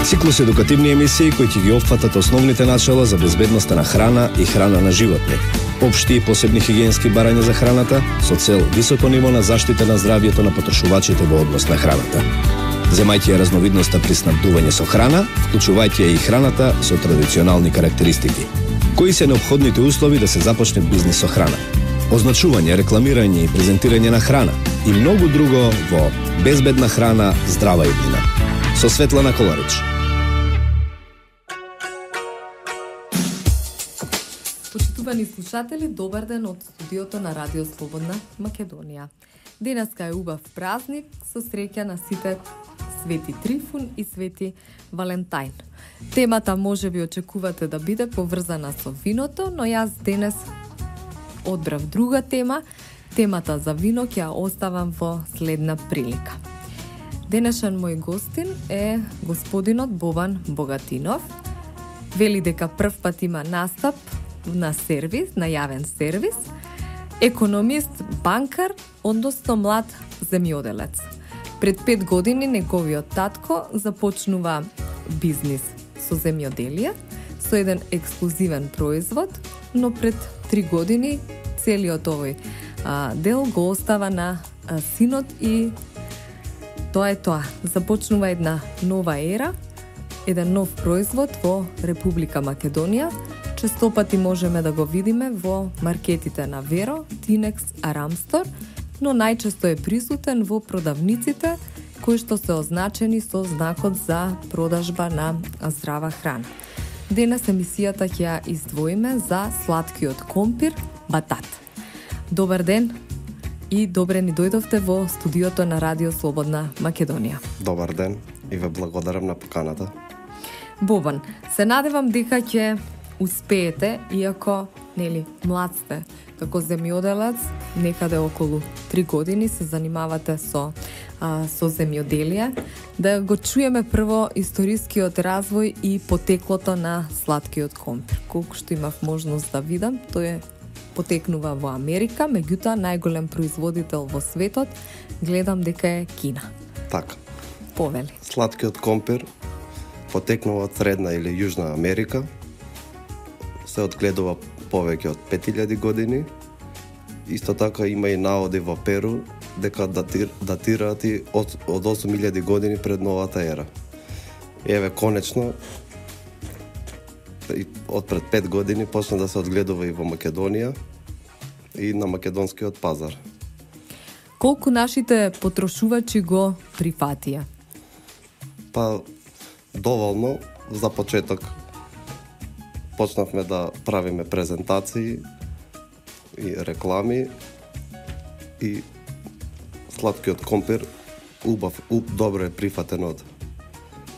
Циклус едукативни емисии кои ќе ги опфатат основните начала за безбедноста на храна и храна на животни, општи и посебни хигиенски барања за храната со цел високо ниво на заштита на здравјето на потрошувачите во однос на храната. Земајќи ја разновидноста при снабдување со храна, вклучувајќи ја и храната со традиционални карактеристики. Кои се неопходните услови да се започне бизнис со храна? Означување, рекламирање и презентирање на храна и многу друго во Безбедна храна, здрава иднина. Со Светлана Коларич. Почитувани слушатели, добар ден од студиото на Радио Слободна Македонија. Денеска е убав празник со среќа на сите Свети Трифун и Свети Валентајн. Темата може би очекувате да биде поврзана со виното, но јас денес одбрав друга тема. Темата за вино ќе ја оставам во следна прилика. Денешен мој гостин е господинот Бобан Богатинов. Вели дека прв пат има настап на сервис, на јавен сервис, економист, банкар, односно млад земјоделец. Пред 5 години неговиот татко започнува бизнис со земјоделие, со еден ексклузивен производ, но пред 3 години целиот овој дел го остава на синот и тоа е тоа. Започнува една нова ера, еден нов производ во Република Македонија. Честопати можеме да го видиме во маркетите на Веро, Тинекс, Арамстор, но најчесто е присутен во продавниците кои што се означени со знакот за продажба на здрава храна. Денес емисијата ќе ја издвоиме за сладкиот компир батат. Добар ден и добре ни дојдовте во студиото на Радио Слободна Македонија. Добар ден и ве благодарам на поканата. Бобан, се надевам дека ќе успеете, иако млад сте, како земјоделец, некаде околу 3 години се занимавате со земјоделие, да го чуеме прво историскиот развој и потеклото на сладкиот компир. Колку што имав можност да видам, тој потекнува во Америка, меѓутоа најголем производител во светот, гледам дека е Кина. Така. Повели. Сладкиот компир потекнува од Средна или Јужна Америка. Се одгледува повеќе од 5000 години. Исто така има и наоди во Перу дека датираат и од 8000 години пред новата ера. Еве конечно од пред 5 години почна да се одгледува и во Македонија и на македонскиот пазар. Колку нашите потрошувачи го прифатија? Па доволно. За почеток почнавме да правиме презентации и реклами и сладкиот компир добро е прифатен од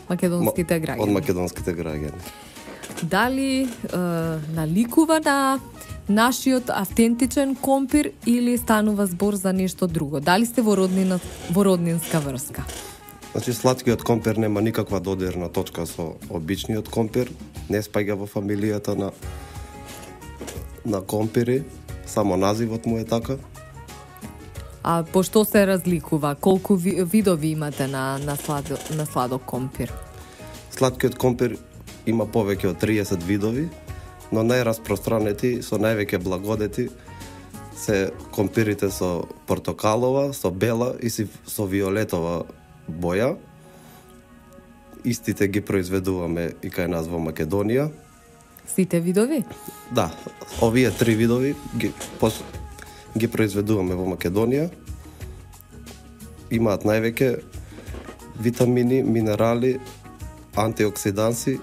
македонските граѓани. Од македонските граѓани. Дали наликува на нашиот автентичен компир или станува збор за нешто друго? Дали сте во роднинска врска? Значи, сладкиот компир нема никаква додирна точка со обичниот компир, не спаѓа во фамилијата на компири, само називот му е така. А по што се разликува? Колку видови имате на сладок компир? Сладкиот компир има повеќе од 30 видови, но најраспространети со највеќе благодети се компирите со портокалова, со бела и со виолетова боја. Истите ги произведуваме и кај нас во Македонија. Сите видови? Да, овие 3 видови ги произведуваме во Македонија. Имаат највеќе витамини, минерали, антиоксиданси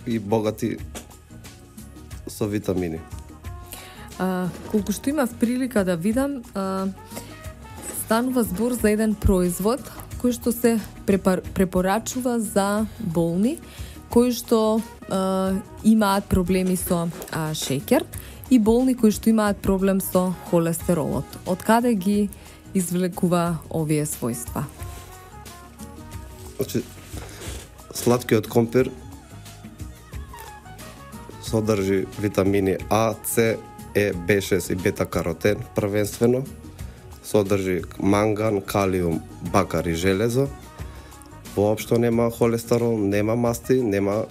и богати со витамини. Колку што имав прилика да видам, станува збор за еден производ кој што се препорачува за болни кои што имаат проблеми со шеќер и болни кои што имаат проблем со холестеролот. Од каде ги извлекува овие својства? Значи, сладкиот компир содржи витамини А, С, Е, Б6 и бета-каротен првенствено. Содржи манган, калиум, бакар и железо. воопшто нема холестерол, нема масти, нема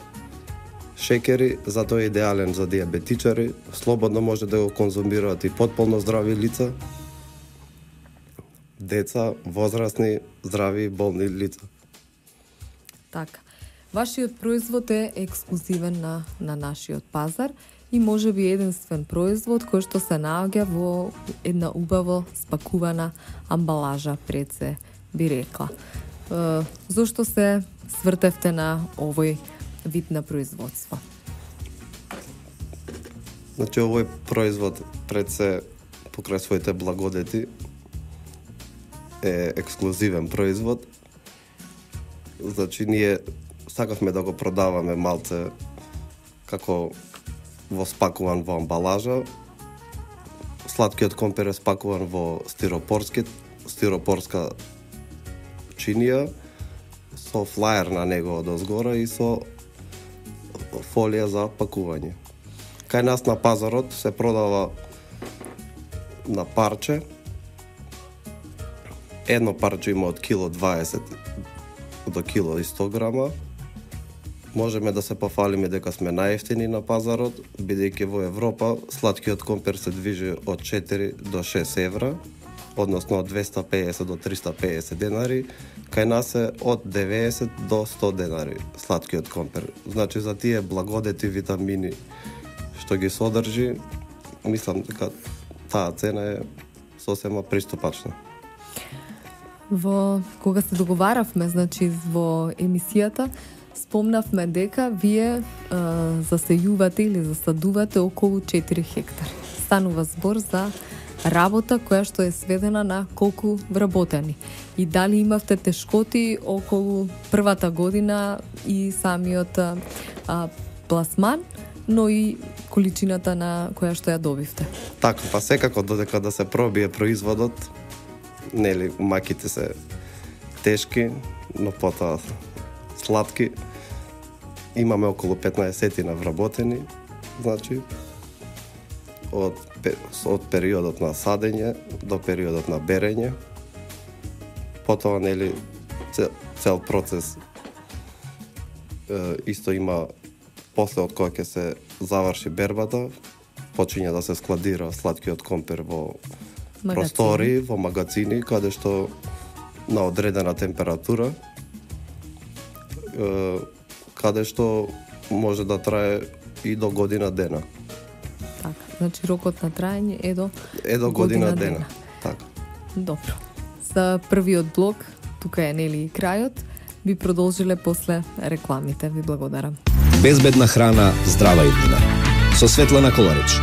шекери, затоа е идеален за диабетичари, слободно може да го конзумираат и потполно здрави лица, деца, возрастни, здрави и болни лица. Така. Вашиот производ е ексклузивен на нашиот пазар и може би единствен производ кој што се наоѓа во една убаво спакувана амбалажа, пред се би рекла. Зошто се свртевте на овој вид на производство? Значи, овој производ пред се покрај своите благодети е ексклузивен производ. Значи, ние сакавме да го продаваме малце како во спакуван во амбалажа. Сладкиот компир е спакуван во стиропорска чинија со флаер на него одозгора и со фолија за пакување. Кај нас на пазарот се продава на парче. Едно парче има од кило 20 до кило и 100 грама. Можеме да се пофалиме дека сме најевтини на пазарот, бидејќи во Европа сладкиот компир се движи од 4 до 6 евра, односно од 250 до 350 денари, кај нас е од 90 до 100 денари сладкиот компир. Значи, за тие благодети, витамини што ги содржи, мислам дека таа цена е сосема приступачна. Кога се договаравме, значи, во емисијата, спомнавме дека вие засејувате или засадувате околу 4 хектари. Станува збор за работа која што е сведена на колку вработени. И дали имавте тешкоти околу првата година и самиот пласман, но и количината на која што ја добивте? Така, па секако додека да се пробие производот, нели, маките се тешки, но потоа сладки. Имаме околу 15 на вработени, значи од периодот на садење до периодот на берење. Потоа, нели, цел процес исто има, после од кога ќе се заврши бербата, почиња да се складира сладкиот компир во простори, во магазини, каде што на одредена температура, каде што може да трае и до година дена. Така, значи рокот на траење е до година дена. Така. Добро. За првиот блок, тука е нели и крајот, би продолжиле после рекламите. Ви благодарам. Безбедна храна, здрава иднина. Со Светлана Коларич.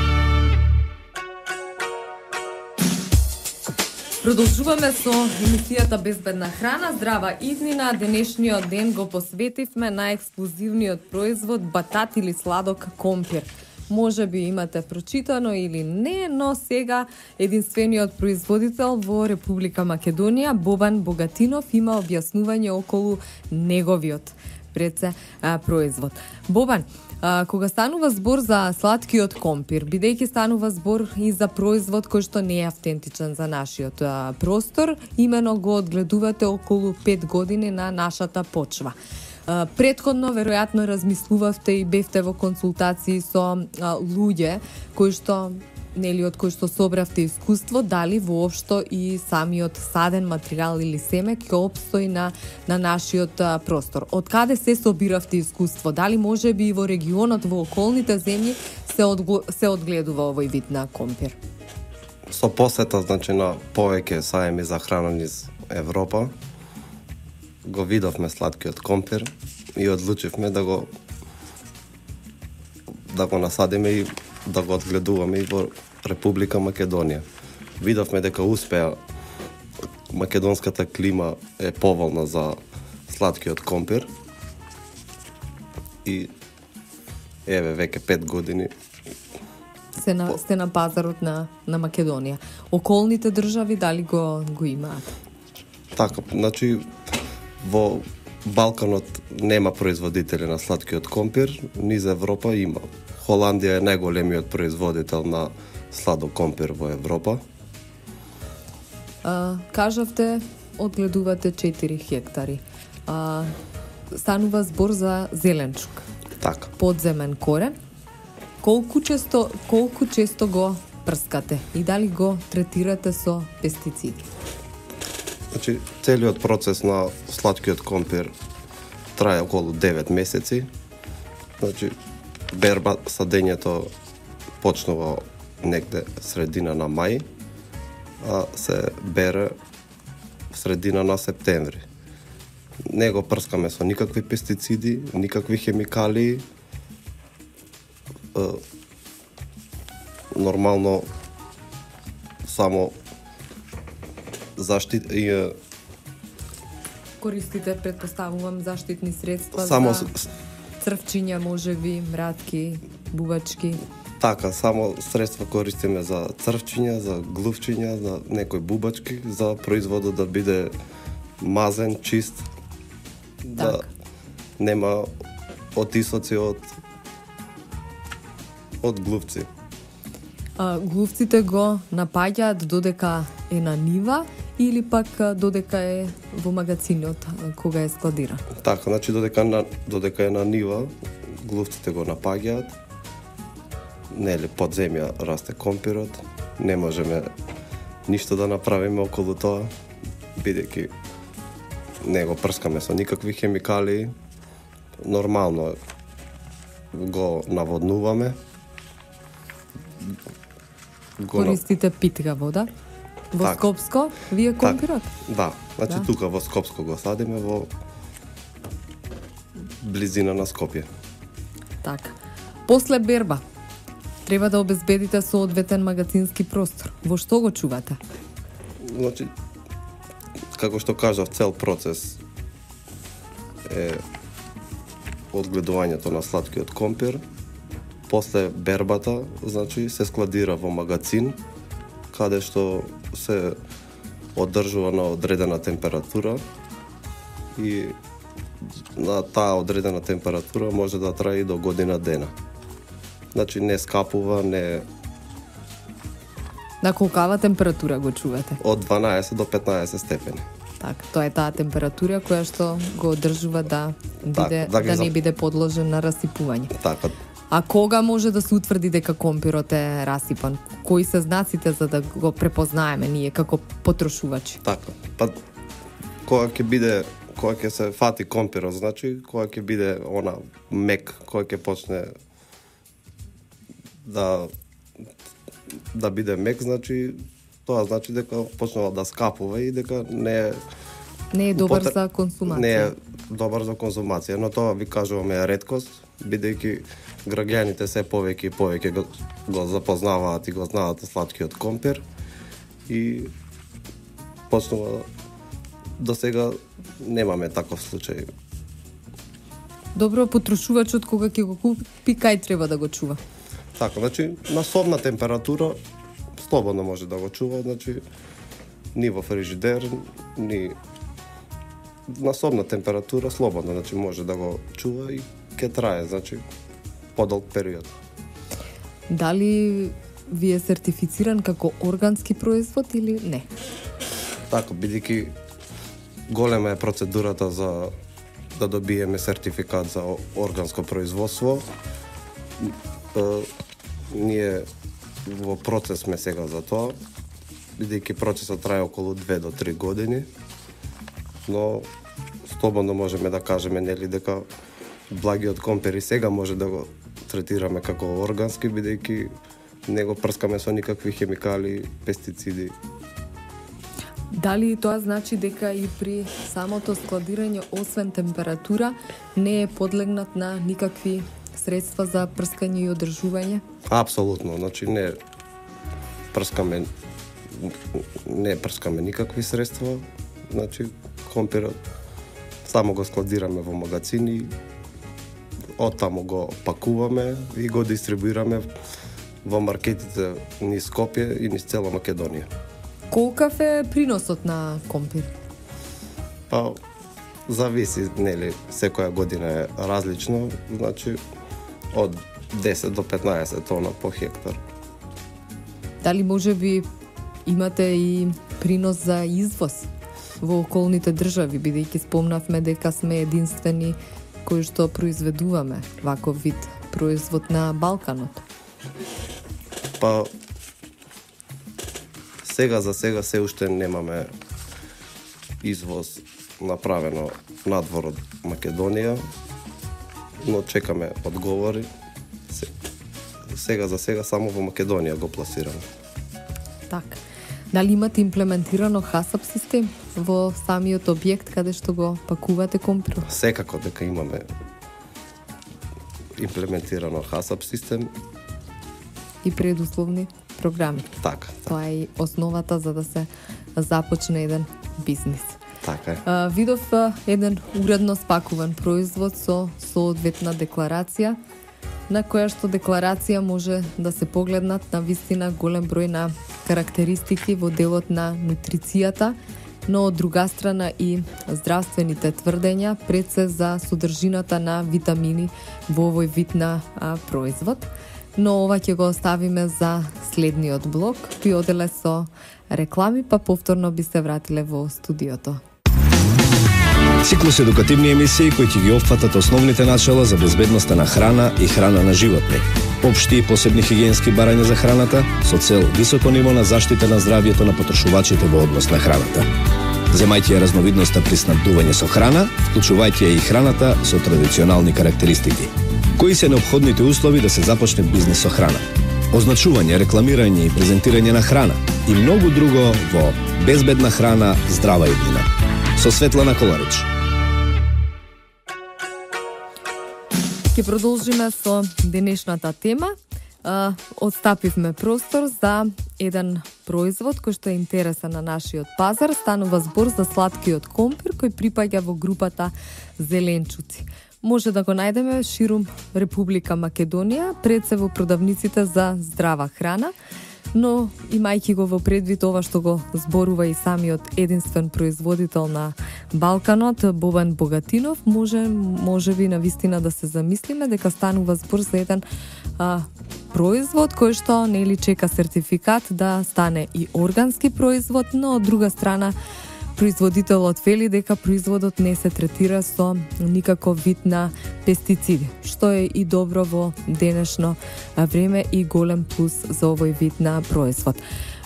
Продолжуваме со емисијата Безбедна храна, здрава иднина. Денешниот ден го посветивме на ексклузивниот производ батат или сладок компир. Може би имате прочитано или не, но сега единствениот производител во Република Македонија, Бобан Богатинов, има објаснување околу неговиот производ. Бобан, кога станува збор за сладкиот компир, бидејќи станува збор и за производ кој што не е автентичен за нашиот простор, имено го одгледувате околу 5 години на нашата почва. Претходно, веројатно, размислувавте и бевте во консултации со луѓе кои што, нели, од кои што собравте искуство, дали воопшто и самиот саден материјал или семе ќе опстои на нашиот простор. Од каде се собиравте искуство? Дали може би и во регионот, во околните земји се одгледува овој вид на компир? Со посета, значи, на повеќе саеми за храна низ Европа, го видовме сладкиот компир и одлучивме да го насадиме и да го одгледуваме и во Република Македонија. Видовме дека успеа, македонската клима е поволна за сладкиот компир и еве веќе 5 години сте на пазарот на Македонија. Околните држави дали го имаат? Така, значи во Балканот нема производители на сладкиот компир, низ Европа има. Холандија е најголемиот производител на сладок компир во Европа. Кажавте, одгледувате 4 хектари. станува збор за зеленчук, Така. подземен корен. Колку често го прскате и дали го третирате со пестициди? Значи, целиот процес на сладкиот компир трае околу 9 месеци. Значи, берба, садењето почнува негде средина на мај, а се бере средина на септември. Не го прскаме со никакви пестициди, никакви хемикалии. Нормално само Користите, предпоставувам, заштитни средства само за црвчиња, можеби, мратки, бубачки. Така, само средства користиме за црвчиња, за глувчиња, за некои бубачки, за производот да биде мазен, чист, да нема отисоци од глувци. Глувците го напаѓаат додека е на нива или пак додека е во магазинот кога е складира? Така, значи додека е на нива, глувците го напаѓаат. Нели под земја расте компирот. Не можеме ништо да направиме околу тоа, бидејќи не го прскаме со никакви хемикалии. Нормално го наводнуваме. Користите питка вода? Во Так. Скопско, вие компирот? Да, значи тука во Скопско го садиме, во близина на Скопје. Така. После берба, треба да обезбедите соодветен магазински простор. Во што го чувате? Значи, како што кажав, цел процес е одгледувањето на сладкиот компир. После бербата, значи, се складира во магазин, каде што се одржува на одредена температура и на таа одредена температура може да трае и до година дена. Значи, не скапува, не... На колкава температура го чувате? Од 12 до 15 степени. Така, тоа е таа температура која што го одржува да биде, да ги не биде подложен на расипување. Така. А кога може да се утврди дека компирот е расипан? Кои се знаците за да го препознаеме ние како потрошувачи? Така. Па кога ќе се фати компирот, значи кога ќе биде она мек, кога ќе почне да биде мек, значи тоа значи дека почнува да скапува и дека не е добар за консумација. Не е добар за консумација, но тоа ви кажуваме е реткост, бидејќи граѓаните се повеќе и повеќе го запознаваат и го знаат сладкиот компир и почнува до сега немаме таков случај. Добро, потрошувачот кога ќе го купи, кај треба да го чува? Така, значи на собна температура слободно може да го чува, значи ни во фрижидер, ни на собна температура слободно, значи може да го чува и ќе трае, значи подолг период. Дали ви е сертифициран како органски производ или не? Така, бидејќи голема е процедурата за да добиеме сертификат за органско производство. Ние во процес сме сега за тоа, бидејќи процесот трае околу 2 до 3 години, но слободно можеме да кажеме нели дека благиот компир и сега може да го третираме како органски, бидејќи не го прскаме со никакви хемикали, пестициди. Дали тоа значи дека и при самото складирање, освен температура, не е подлегнат на никакви средства за прскање и одржување? Апсолутно, значи не прскаме никакви средства, значи компирот само го складираме во магазини, оттаму го пакуваме и го дистрибуираме во маркетите низ Скопје и низ цела Македонија. Колкав е приносот на компир? Па, зависи, нели, секоја година е различно, значи од 10 до 15 тона по хектар. Дали може би имате и принос за извоз во околните држави, бидејќи спомнавме дека сме единствени кои што произведуваме ваков вид производ на Балканот? Па за сега се уште немаме извоз направено надвор од Македонија, но чекаме одговори. За сега само во Македонија го пласираме. Така. Дали имате имплементирано хасап систем во самиот објект каде што го пакувате компирот? Секако дека имаме имплементирано хасап систем и предусловни програми. Така. Тоа е и основата за да се започне еден бизнис. Така е. Видов еден уредно спакуван производ со соодветна декларација, на која што декларација може да се погледнат на вистина голем број на карактеристики во делот на нутрицијата, но од друга страна и здравствените тврдења пред се за содржината на витамини во овој вид на производ. Но ова ќе го оставиме за следниот блок. Би оделе со реклами, па повторно би се вратиле во студиото. Циклус едукативни емисии кои ќе ги опфатат основните начала за безбедноста на храна и храна на животни, општи и посебни хигиенски барања за храната со цел високо ниво на заштита на здравјето на потрошувачите во однос на храната. Земајќи ја разновидноста при снабдување со храна, вклучувајќи ја и храната со традиционални карактеристики. Кои се неопходните услови да се започне бизнис со храна? Означување, рекламирање и презентирање на храна и многу друго во Безбедна храна, здрава иднина. Со Светлана Коларич. Ќе продолжиме со денешната тема. Отстапивме простор за еден производ кој што е интересен на нашиот пазар. Станува збор за сладкиот компир кој припаѓа во групата зеленчуци. Може да го најдеме ширум Република Македонија, пред се во продавниците за здрава храна, но имајќи го во предвид ова што го зборува и самиот единствен производител на Балканот, Бобан Богатинов, може би навистина да се замислиме дека станува збор за еден производ кој што нели чека сертификат да стане и органски производ, но од друга страна производителот вели дека производот не се третира со никаков вид на пестициди, што е и добро во денешно време и голем плюс за овој вид на производ.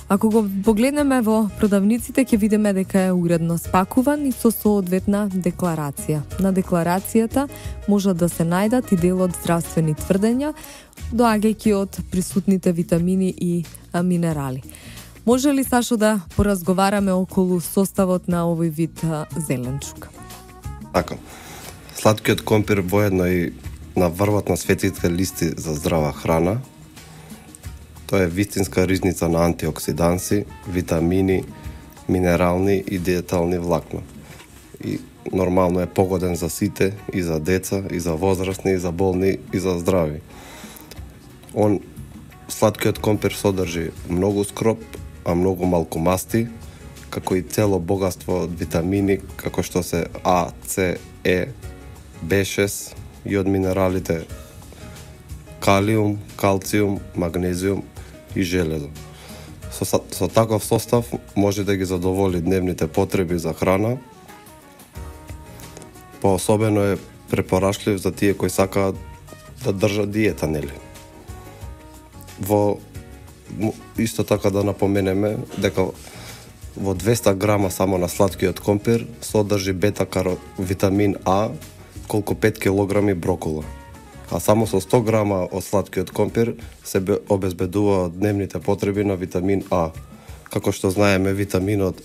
Ако го погледнеме во продавниците, ќе видиме дека е уредно спакуван и со соодветна декларација. На декларацијата може да се најдат и дел од здравствени тврдења, доаѓајќи од присутните витамини и минерали. Може ли, Сашо, да поразговараме околу составот на овој вид зеленчук? Така. Сладкиот компир воедно и на врвот на светите листи за здрава храна. Тоа е вистинска ризница на антиоксиданси, витамини, минерални и диетални влакна. И нормално е погоден за сите, и за деца, и за возрастни, и за болни, и за здрави. Сладкиот компир содржи многу скроп, а многу малку масти, како и цело богатство од витамини, како што се А, С, Е, B6 и од минералите калиум, калциум, магнезиум и железо. Со таков состав може да ги задоволи дневните потреби за храна. Поособено е препорачлив за тие кои сакаат да држат диета, нели? Исто така да напоменеме дека во 200 грама само на сладкиот компир содржи бета-витамин А колку 5 килограми брокола. А само со 100 грама од сладкиот компир се обезбедува дневните потреби на витамин А. Како што знаеме, витаминот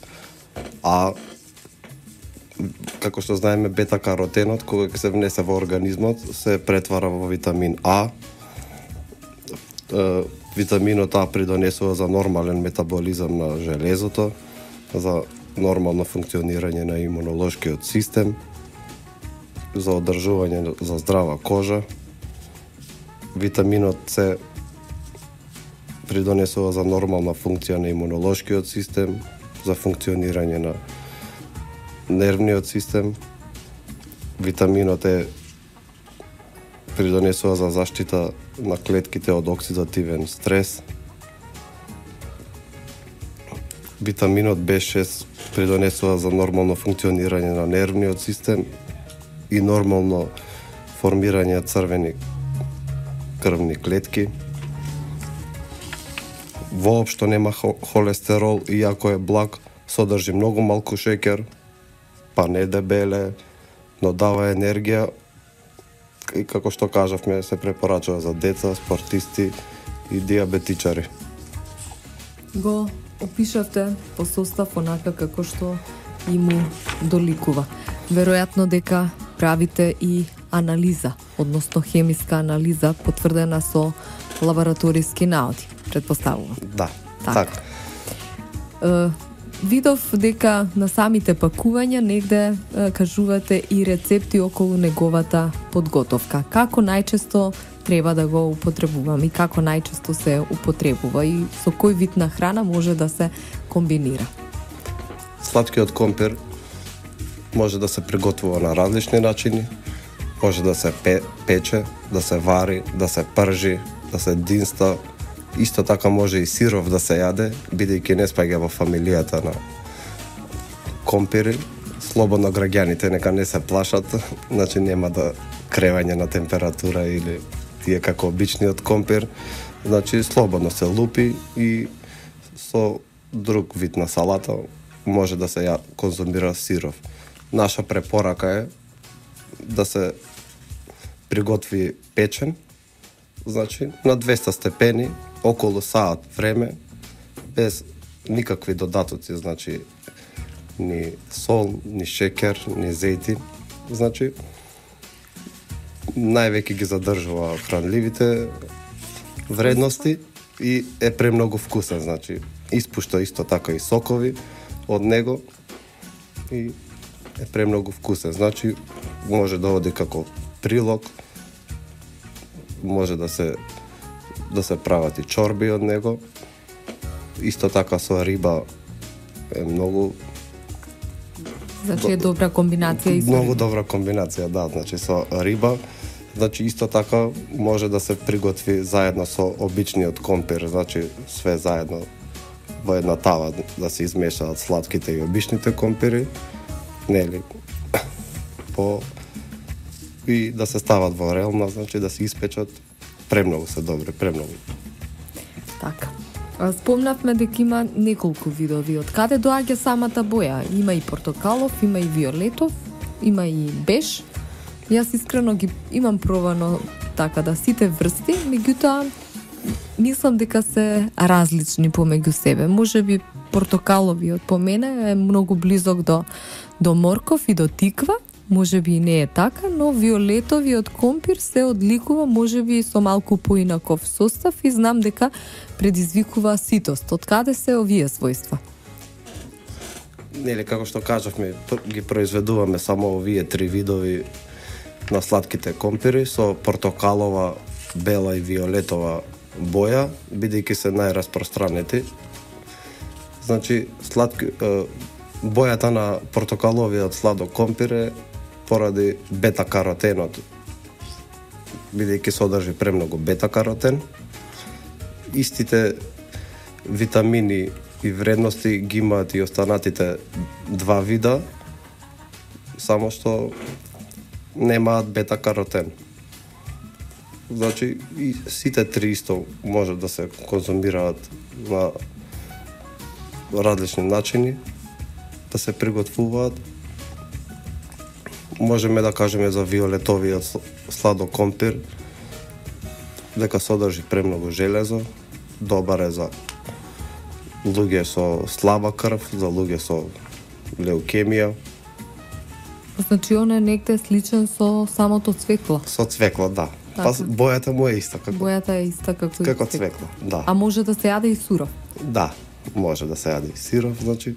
А, како што знаеме, бета-каротенот, кога се внесе во организмот, се претвара во витамин А. Витаминот А придонесува за нормален метаболизам на железото, за нормално функционирање на имунолошкиот систем, за одржување за здрава кожа. Витаминот С придонесува за нормална функција на имунолошкиот систем, за функционирање на нервниот систем. Витаминот Е придонесува за заштита на клетките од оксидативен стрес. Витаминот B6 придонесува за нормално функционирање на нервниот систем и нормално формирање црвени крвни клетки. Воопшто нема холестерол, иако е благ, содржи многу малку шеќер, па не дебеле, но дава енергија и како што кажавме, се препорачува за деца, спортисти и диабетичари. Го опишавте по состав онака како што и му доликува. Веројатно дека правите и анализа, односно хемиска анализа, потврдена со лабораториски наоди, предпоставувам. Да, така. Видов дека на самите пакувања негде кажувате и рецепти околу неговата подготовка. Како најчесто треба да го употребувам и како најчесто се употребува и со кој вид на храна може да се комбинира? Сладкиот компир може да се приготвува на различни начини. Може да се пече, да се вари, да се пржи, да се динста. Исто така може и сиров да се јаде, бидејќи не спаѓа во фамилијата на компири. Слободно граѓаните нека не се плашат, значи нема да кревање на температура или тие како обичниот компир. Значи слободно се лупи и со друг вид на салата може да се конзумира сиров. Наша препорака е да се приготви печен, значи на 200 степени, околу саат време, без никакви додатоци, значи ни сол, ни шекер, ни зејтин. Значи највеќе ги задржува хранливите вредности и е премногу вкусен, значи испушта исто така и сокови од него и е премногу вкусен. Значи може да оди како прилог, може да се прават и чорби од него. Исто така со риба е многу... Значи е добра комбинација и со многу риба. добра комбинација, да, значи со риба. Значи исто така може да се приготви заедно со обичниот компир, значи све заедно во една тава да се измешаат сладките и обичните компири, нели? И да се стават во релна, значи да се испечат. Премногу се добри, премногу. Така. Спомнавме дека има неколку видови. Од каде доаѓа самата боја? Има и портокалов, има и виолетов, има и беж. Јас искрено ги имам пробано така да сите врсти, меѓутоа мислам дека се различни помеѓу себе. Можеби портокаловиот по мене е многу близок до морков и до тиква, можеби и не е така, но виолетовиот компир се одликува можеби со малку поинаков состав и знам дека предизвикува ситост. Од каде се овие својства? Нели, како што кажавме, ги произведуваме само овие три видови на сладките компири со портокалова, бела и виолетова боја, бидејќи се најраспространети. Значи, бојата на портокаловиот сладок компир е поради бета-каротенот, бидејќи содржи премногу бета-каротен. Истите витамини и вредности ги имаат и останатите два вида, само што немаат бета-каротен. Значи, и сите три исто може да се конзумираат на различни начини, да се приготвуваат. Можеме да кажеме за виолетовиот сладок компир дека содржи премногу железо, добар е за луѓе со слаба крв, за луѓе со леукемија. Значи он е негде сличен со самото цвекло. Со цвекло, да. Така. Па бојата му е иста Бојата е иста како цвекло, да. А може да се јаде и суров. Да, може да се јаде и сиров, значи.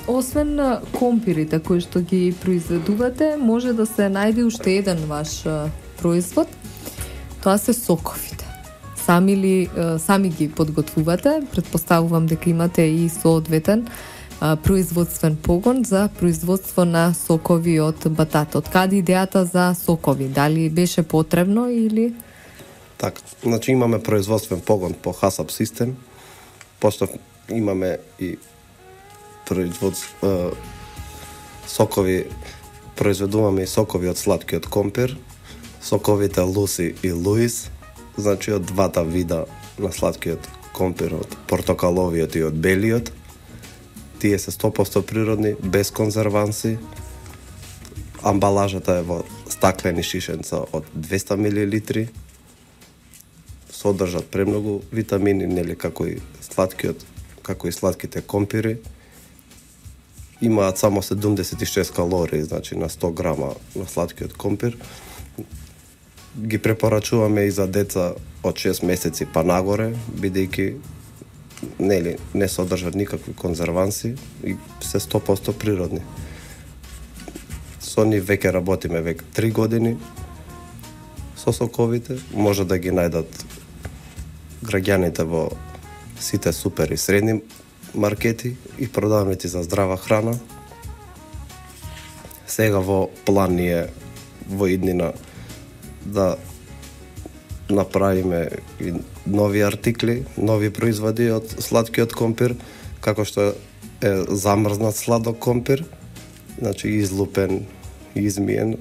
Освен компирите кои што ги произведувате, може да се најде уште еден ваш производ. Тоа се соковите. Сами ги подготвувате? Предпоставувам дека имате и соодветен производствен погон за производство на сокови од батата. Од каде идејата за сокови? Дали беше потребно или... Така, значи имаме производствен погон по ХАСАП систем, пошто имаме и сокови, произведуваме и сокови од слаткиот компир, соковите Луси и Луис, значи од двата вида на слаткиот компир, од портокаловиот и од белиот. Тие се 100% природни, без конзерванси. Амбалажата е во стаклени шишенца од 200 мл. Содржат премногу витамини, нели, како и слатките компири. Имаат само 76 калории, значи на 100 грама на слаткиот компир. Ги препорачуваме и за деца од 6 месеци па нагоре, бидејќи нели не содржат никакви конзерванси и се 100% природни. Со нив веќе работиме 3 години со соковите, може да ги најдат граѓаните во сите супер и средни маркети и продавници за здрава храна. Сега во план е во иднина да направиме и нови артикли, нови производи од сладкиот компир, како што е замрзнат сладок компир, значи излупен, измиен,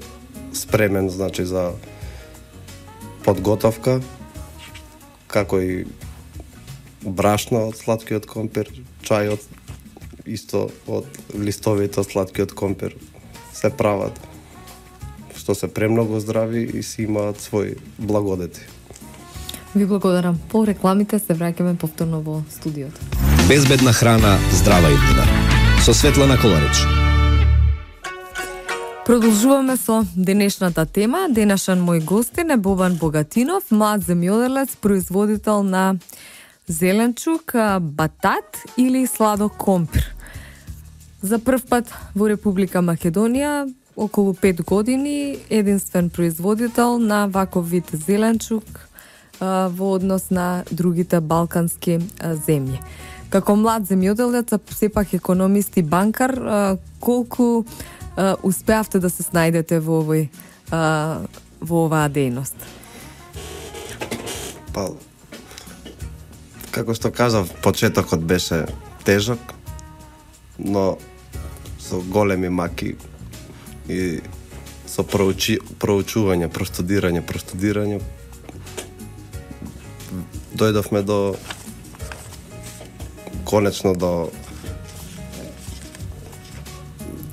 спремен, значи за подготовка, како и брашно од сладкиот компир, чајот исто од листовите од сладкиот компир се прават, што се премногу здрави и си имаат своји благодети. Ви благодарам. По рекламите се враќаме повторно во студиото. Безбедна храна, здрава иднина. Со Светлана Коларич. Продолжуваме со денешната тема. Денешен мој гостин е Бобан Богатинов, млад земјоделец, производител на зеленчук, батат или сладок компир. За прв пат во Република Македонија, околу 5 години, единствен производител на ваков вид зеленчук во однос на другите балкански земји. Како млад земјоделец, а сепак економист и банкар, колку успеавте да се снајдете во оваа дејност? Па, како што кажав, почетокот беше тежок, но со големи маки и со проучување, простудирање, дојдовме до конечно до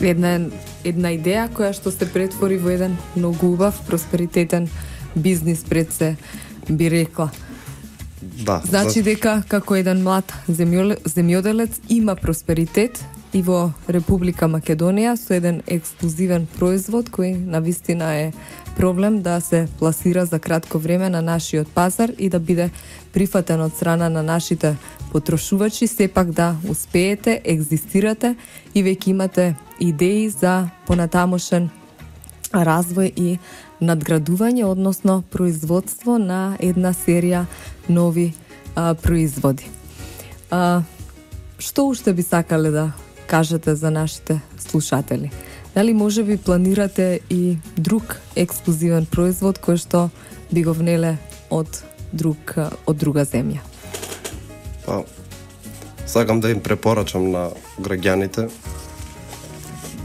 една идеја која што се претвори во еден многу убав, просперитетен бизнис, пред се би рекла. Да. Значи дека како еден млад земјоделец има просперитет и во Република Македонија со еден ексклузивен производ кој навистина е проблем да се пласира за кратко време на нашиот пазар и да биде прифатен од страна на нашите потрошувачи, сепак да успеете, екзистирате и веќе имате идеи за понатамошен развој и надградување, односно производство на една серија нови производи. Што уште би сакале да кажете за нашите слушатели? Дали може би планирате и друг ексклузивен производ кој што би го внеле од друга земја? Па, сакам да им препорачам на граѓаните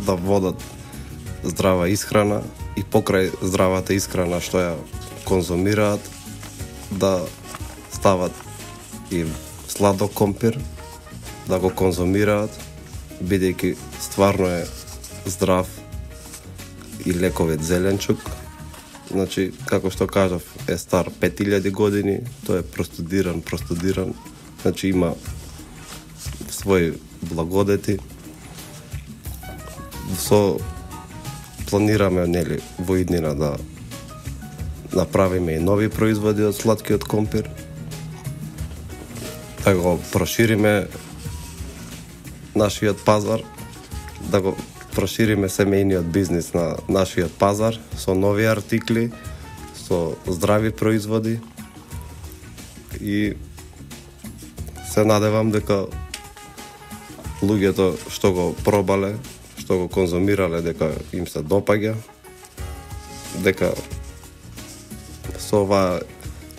да водат здрава исхрана и покрај здравата исхрана што ја конзумираат, да стават и сладок компир, да го конзумираат, бидејќи стварно е здрав и лековит зеленчук. Значи, како што кажав, е стар 5000 години, тој е простудиран, значи има своји благодети. Планираме, нели, во иднина да направиме и нови производи од сладкиот компир, да го прошириме нашиот пазар, да го прошириме семејниот бизнис на нашиот пазар со нови артикли, со здрави производи и се надевам дека луѓето што го пробале, што го конзумирале, дека им се допаѓа, дека со оваа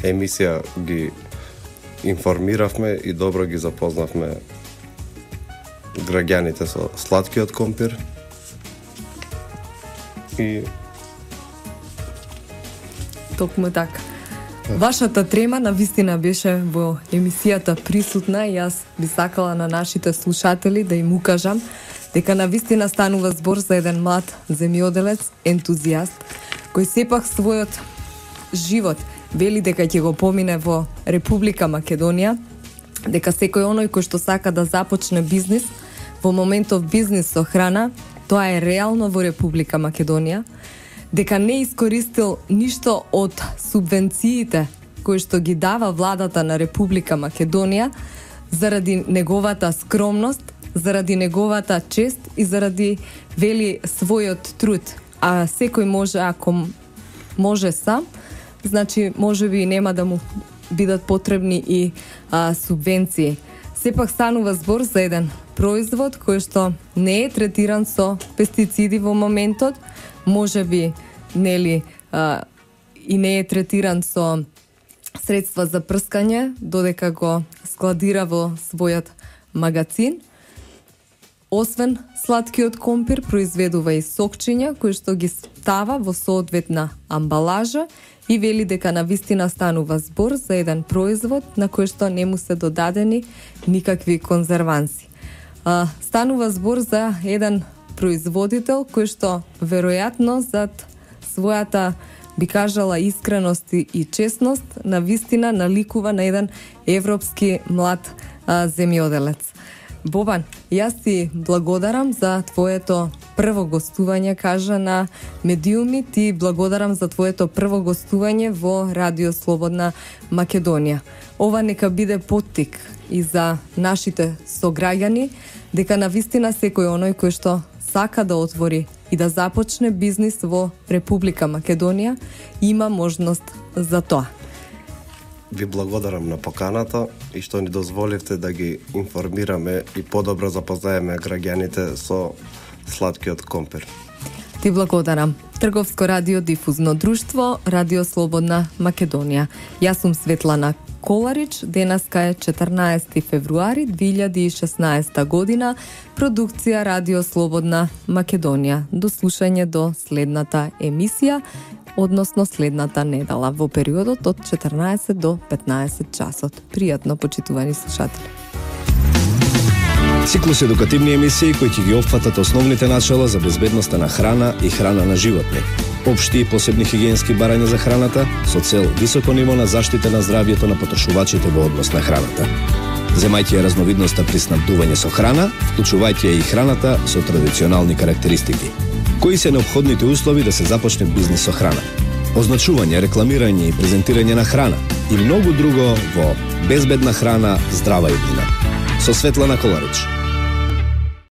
емисија ги информиравме и добро ги запознавме граѓаните со сладкиот компир. И токму така. Вашата трема навистина беше во емисијата присутна и јас би сакала на нашите слушатели да им укажам дека навистина станува збор за еден млад земјоделец, ентузијаст, кој сепак својот живот вели дека ќе го помине во Република Македонија, дека секој оној кој што сака да започне бизнис, во моментов бизнис со храна, тоа е реално во Република Македонија, дека не искористил ништо од субвенциите кои што ги дава владата на Република Македонија заради неговата скромност, заради неговата чест и заради вели својот труд. А секој може, ако може сам, значи можеби нема да му бидат потребни и субвенции. Сепак станува збор за еден производ кој што не е третиран со пестициди во моментот, можеби нели и не е третиран со средства за прскање, додека го складира во својот магазин. Освен сладкиот компир, произведува и сокчиња кои што ги става во соодветна амбалажа и вели дека навистина станува збор за еден производ на кој што не му се додадени никакви конзерванси. Станува збор за еден производител кој што веројатно зад својата, би кажала, искреност и честност, навистина наликува на еден европски млад земјоделец. Бобан, јас ти благодарам за твоето прво гостување, кажа, на Медиуми. Ти благодарам за твоето прво гостување во Радио Слободна Македонија. Ова нека биде поттик и за нашите сограѓани, дека навистина секој оној кој што сака да отвори и да започне бизнис во Република Македонија има можност за тоа. Ви благодарам на поканата и што ни дозволивте да ги информираме и подобро запознаеме граѓаните со сладкиот компир. Ти благодарам. Трговско радиодифузно друштво, Радио Слободна Македонија. Јас сум Светлана Коларич, денеска е 14 февруари 2016 година, продукција Радио Слободна Македонија. До слушање до следната емисија, односно следната недела, во периодот од 14 до 15 часот. Пријатно, почитувани слушатели. Циклус едукативни емисии кои ќе ги опфатат основните начала за безбедноста на храна и храна на животни, општи и посебни хигиенски барања за храната со цел високо ниво на заштита на здравјето на потрошувачите во однос на храната. Земајќи ја разновидноста при снабдување со храна, вклучувајќи ја и храната со традиционални карактеристики. Кои се неопходните услови да се започне бизнис со храна? Означување, рекламирање и презентирање на храна и многу друго во Безбедна храна, здрава иднина. Со Светлана Коларич.